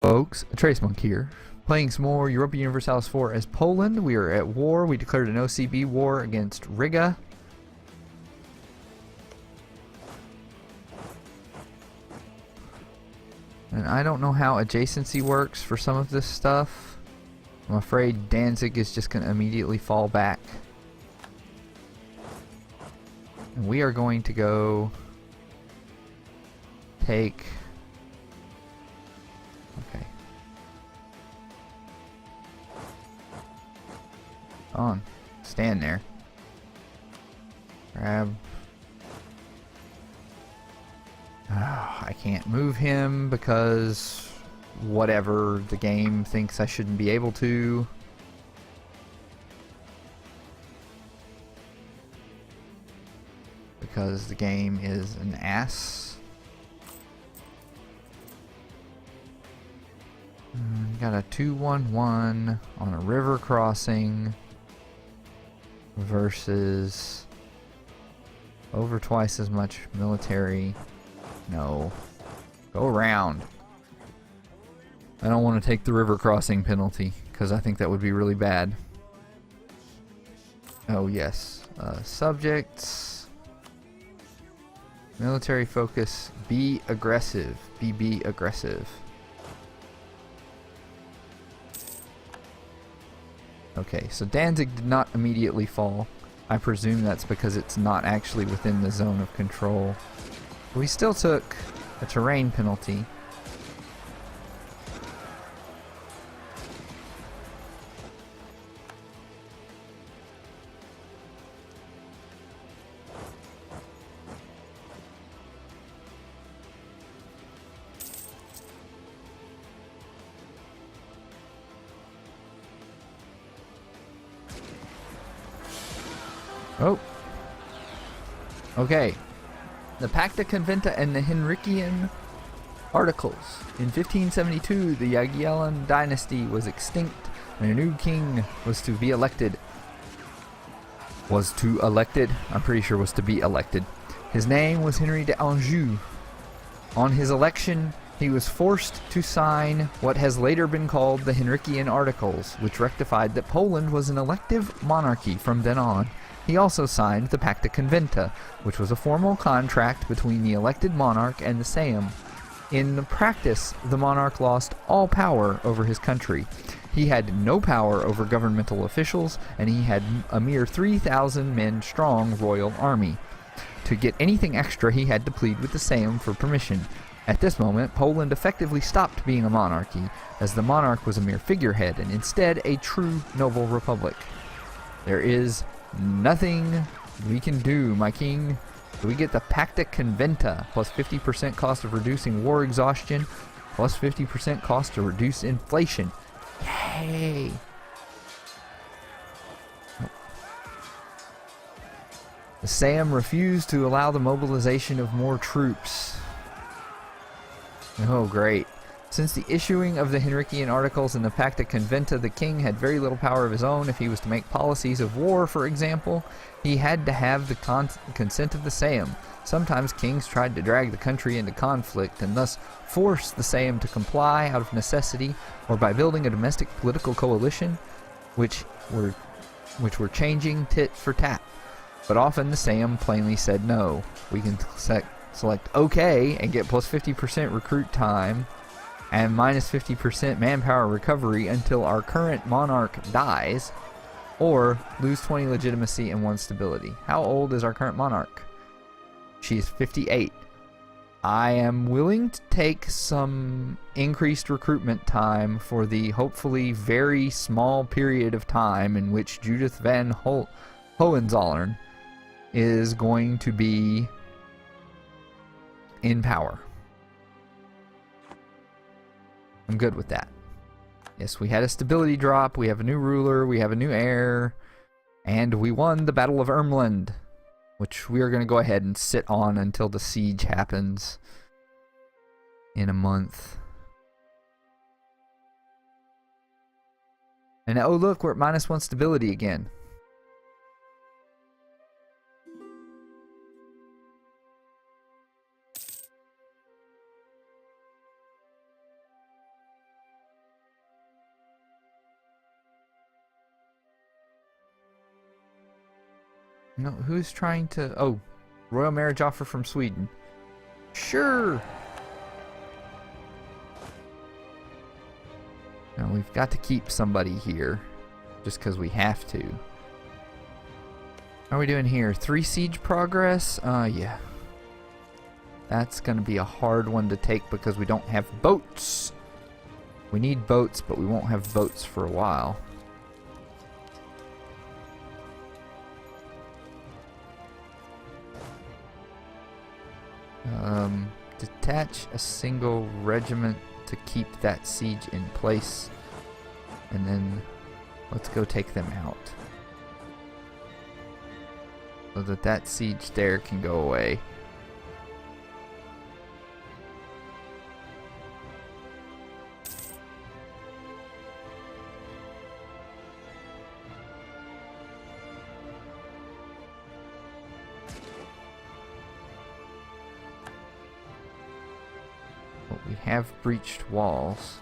Folks, Trace Monk here, playing some more Europa Universalis 4 as Poland. We are at war. We declared an OCB war against Riga. And I don't know how adjacency works for some of this stuff. I'm afraid Danzig is just going to immediately fall back. And we are going to go take... Okay. On. Stand there. Grab. I can't move him because whatever, the game thinks I shouldn't be able to. Because the game is an ass. Got a 2-1-1 on a river crossing versus over twice as much military. No. Go around. I don't want to take the river crossing penalty because I think that would be really bad. Oh yes. Subjects. Military focus. Be aggressive. Be aggressive. Okay, so Danzig did not immediately fall. I presume that's because it's not actually within the zone of control. We still took a terrain penalty. Oh. Okay. The Pacta Conventa and the Henrician Articles. In 1572, the Jagiellon dynasty was extinct and a new king was to be elected. I'm pretty sure was to be elected. His name was Henry d'Anjou. On his election, he was forced to sign what has later been called the Henrician Articles, which rectified that Poland was an elective monarchy from then on. He also signed the Pacta Conventa, which was a formal contract between the elected monarch and the Sejm. In practice, the monarch lost all power over his country. He had no power over governmental officials, and he had a mere 3,000 men strong royal army. To get anything extra, he had to plead with the Sejm for permission. At this moment, Poland effectively stopped being a monarchy, as the monarch was a mere figurehead, and instead a true noble republic. There is nothing we can do, my king. We get the Pacta Conventa, plus 50% cost of reducing war exhaustion, plus 50% cost to reduce inflation. Yay! The Sejm refused to allow the mobilization of more troops. Oh, great. Since the issuing of the Henrician Articles and the Pacta Conventa, the king had very little power of his own. If he was to make policies of war, for example, he had to have the consent of the Sejm. Sometimes kings tried to drag the country into conflict and thus force the Sejm to comply out of necessity or by building a domestic political coalition, which were changing tit for tat. But often the Sejm plainly said no. We can select OK and get plus 50% recruit time and minus 50% manpower recovery until our current monarch dies, or lose 20 legitimacy and 1 stability. How old is our current monarch? She's 58. I am willing to take some increased recruitment time for the hopefully very small period of time in which Judith van Hohenzollern is going to be in power. I'm good with that. Yes, we had a stability drop, we have a new ruler, we have a new heir, and we won the Battle of Ermland, which we are going to go ahead and sit on until the siege happens in a month. And oh look, we're at -1 stability again. No, who's trying to... Oh, royal marriage offer from Sweden. Sure! Now we've got to keep somebody here. Just because we have to. How are we doing here? 3 siege progress? Yeah. That's going to be a hard one to take because we don't have boats. We need boats, but we won't have boats for a while. Detach a single regiment to keep that siege in place. And then let's go take them out. So that that siege there can go away. But we have breached walls.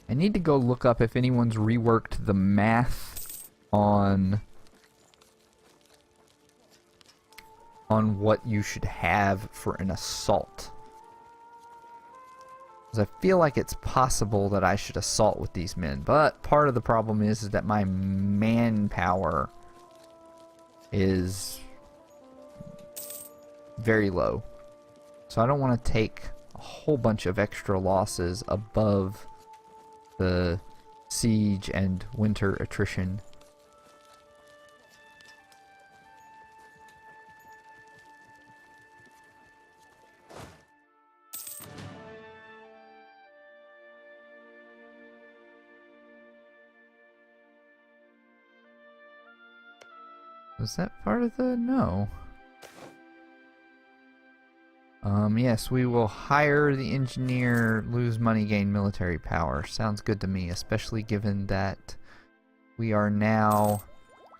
I need to go look up if anyone's reworked the math on what you should have for an assault. Because I feel like it's possible that I should assault with these men, but part of the problem is that my manpower is very low. So I don't want to take a whole bunch of extra losses above the siege and winter attrition. Was that part of the... No. Yes, we will hire the engineer, lose money, gain military power. Sounds good to me, especially given that we are now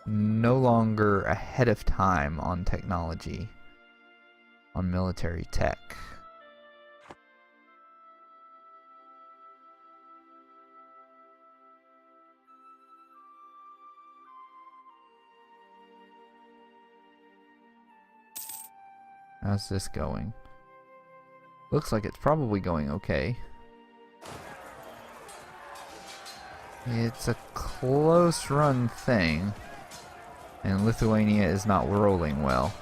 no longer ahead of time on technology, on military tech. How's this going? Looks like it's probably going okay. It's a close run thing. And Lithuania is not rolling well.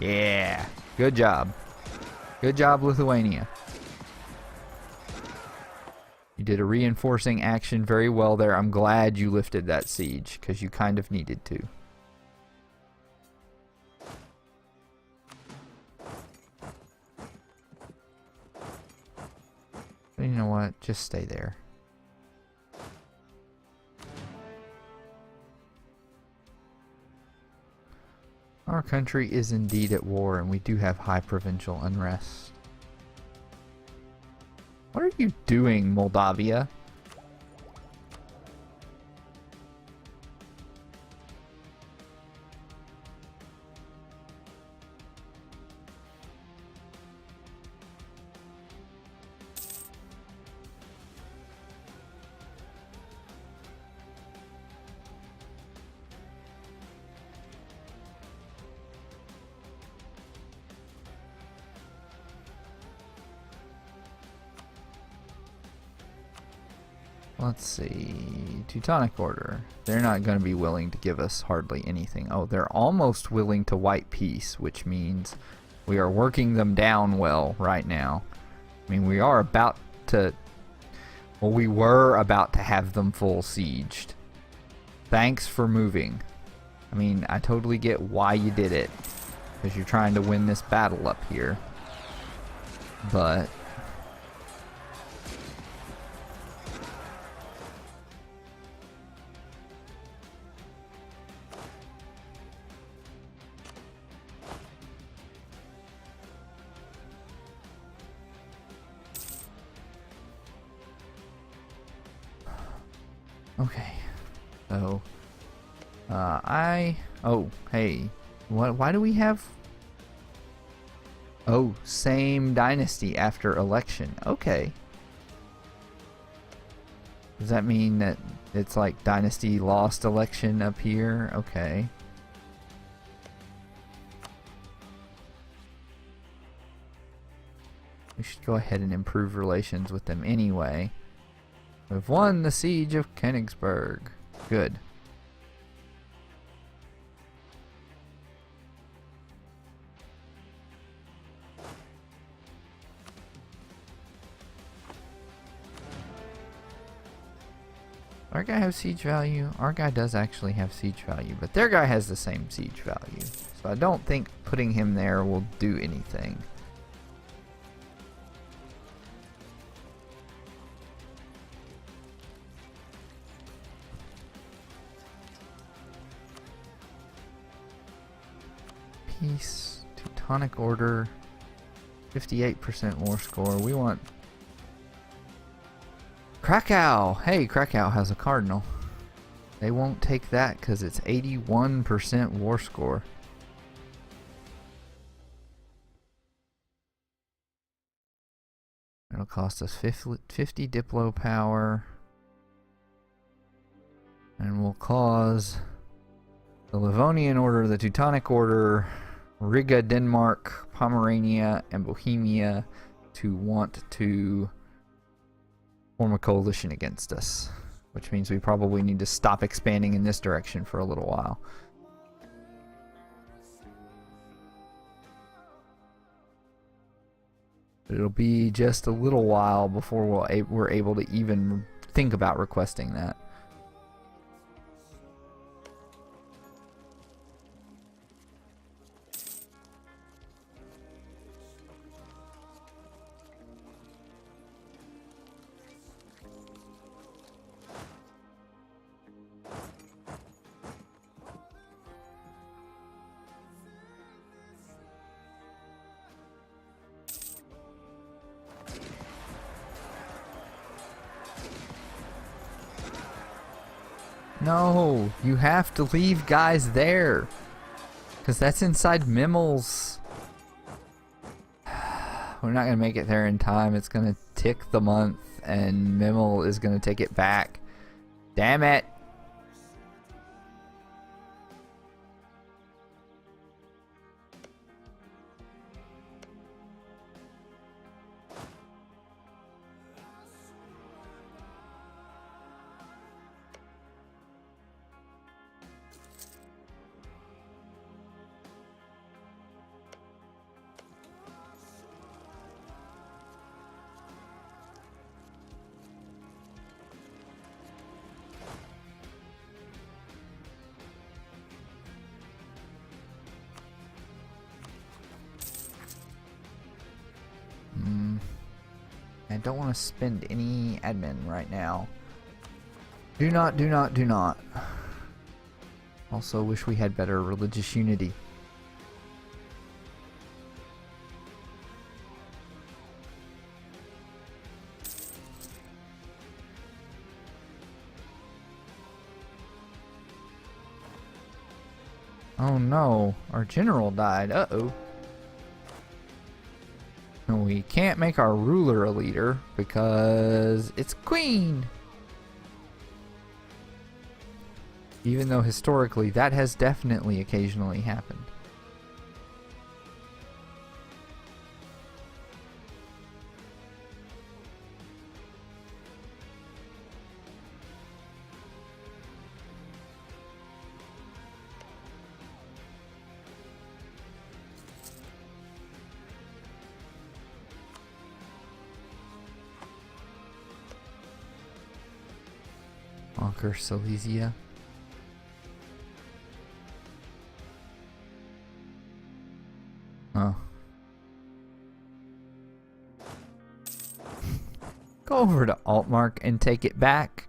Yeah. Good job. Good job, Lithuania. You did a reinforcing action very well there. I'm glad you lifted that siege, because you kind of needed to. But you know what? Just stay there. Our country is indeed at war, and we do have high provincial unrest. What are you doing, Moldavia? Let's see. Teutonic Order. They're not going to be willing to give us hardly anything. Oh, they're almost willing to white peace, which means we are working them down well right now. I mean, we are about to... Well, we were about to have them full sieged. Thanks for moving. I mean, I totally get why you did it. Because you're trying to win this battle up here. But... Okay, so, oh, hey, why do we have, Oh, same dynasty after election. Okay. Does that mean that it's like dynasty lost election up here? Okay. We should go ahead and improve relations with them anyway. We've won the siege of Königsberg. Good. Our guy have siege value? Our guy does actually have siege value, but their guy has the same siege value. So I don't think putting him there will do anything. Peace, Teutonic Order, 58% war score. We want Krakow. Hey, Krakow has a cardinal. They won't take that because it's 81% war score. It'll cost us 50 Diplo power. And will cause the Livonian Order, the Teutonic Order, Riga, Denmark, Pomerania, and Bohemia to want to form a coalition against us. Which means we probably need to stop expanding in this direction for a little while. It'll be just a little while before we're able to even think about requesting that. No, you have to leave guys there. Because that's inside Mimmel's. We're not going to make it there in time. It's going to tick the month and Mimmel is going to take it back. Damn it. I don't want to spend any admin right now. Do not, do not, do not. Also wish we had better religious unity. Oh no, our general died. Uh-oh. We can't make our ruler a leader because it's queen. Even though historically that has definitely occasionally happened. Conquer Silesia. Oh. Go over to Altmark and take it back.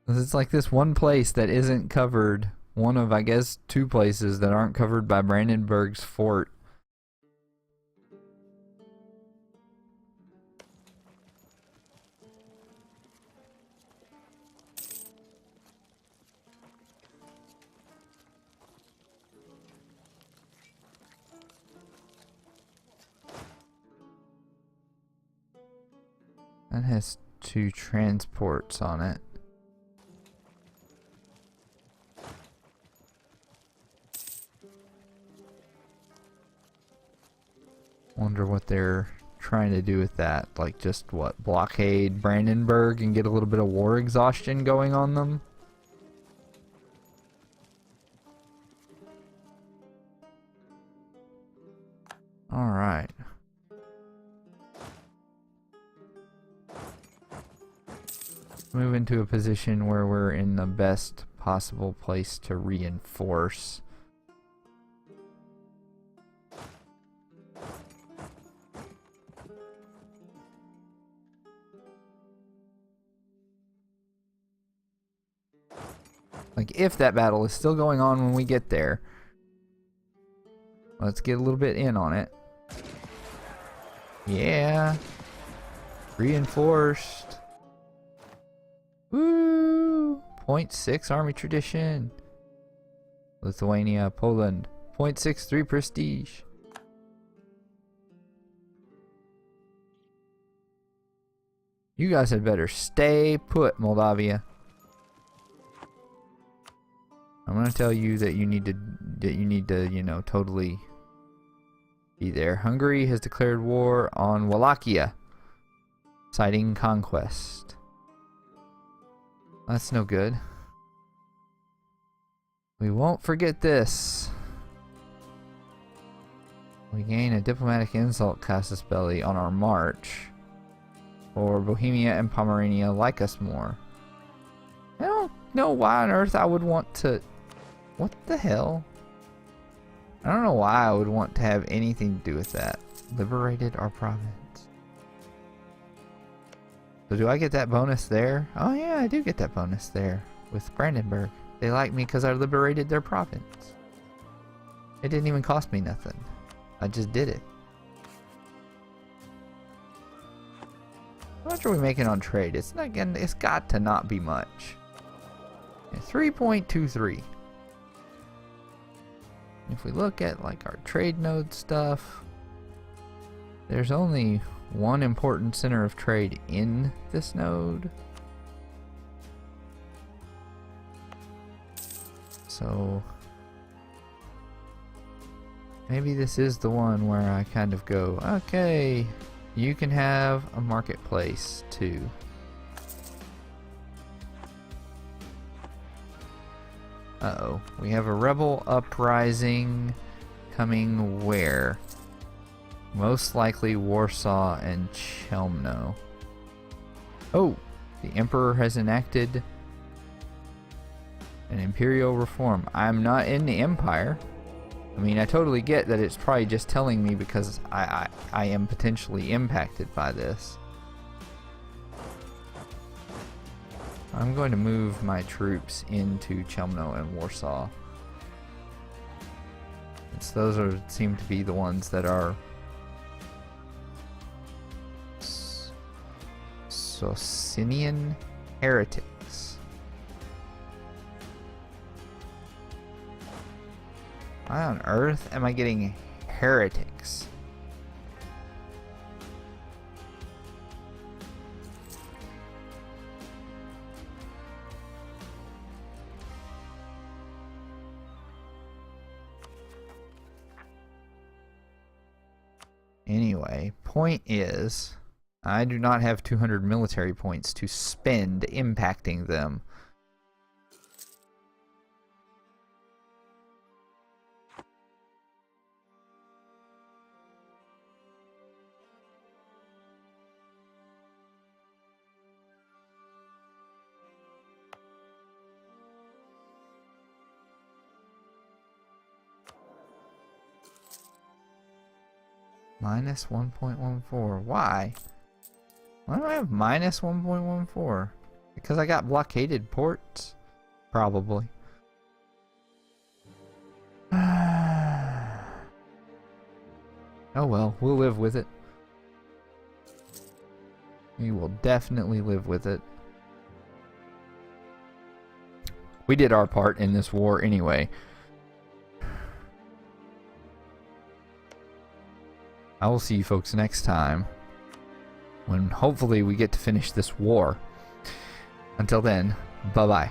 It's like this one place that isn't covered. One of, I guess, two places that aren't covered by Brandenburg's fort. That has 2 transports on it. Wonder what they're trying to do with that. Like, just what? Blockade Brandenburg and get a little bit of war exhaustion going on them? Alright. Move into a position where we're in the best possible place to reinforce. Like, if that battle is still going on when we get there, let's get a little bit in on it. Yeah. Reinforced. Woo! 0.6 army tradition. Lithuania, Poland. 0.63 prestige. You guys had better stay put, Moldavia. I'm gonna tell you that you need to, you know, totally be there. Hungary has declared war on Wallachia, citing conquest. That's no good. We won't forget this. We gain a diplomatic insult casus belli on our march. Or Bohemia and Pomerania like us more. I don't know why on earth I would want to... What the hell? I don't know why I would want to have anything to do with that. Liberated our province. So do I get that bonus there? Oh yeah, I do get that bonus there with Brandenburg. They like me because I liberated their province. It didn't even cost me nothing. I just did it. How much are we making on trade? It's not getting, it's got to not be much. 3.23. If we look at like our trade node stuff, there's only one important center of trade in this node. So maybe this is the one where I kind of go, okay, you can have a marketplace too. Uh-oh, we have a rebel uprising coming where? Most likely Warsaw and Chelmno. Oh, the Emperor has enacted an imperial reform. I'm not in the Empire. I mean, I totally get that it's probably just telling me because I am potentially impacted by this. I'm going to move my troops into Chelmno and Warsaw. Those seem to be the ones that are Socinian heretics. Why on earth am I getting heretics? Anyway, point is, I do not have 200 military points to spend impacting them. Minus 1.14. Why? Why do I have minus 1.14? Because I got blockaded ports? Probably. Oh well, we'll live with it. We will definitely live with it. We did our part in this war anyway. I will see you folks next time. when hopefully we get to finish this war. Until then, bye-bye.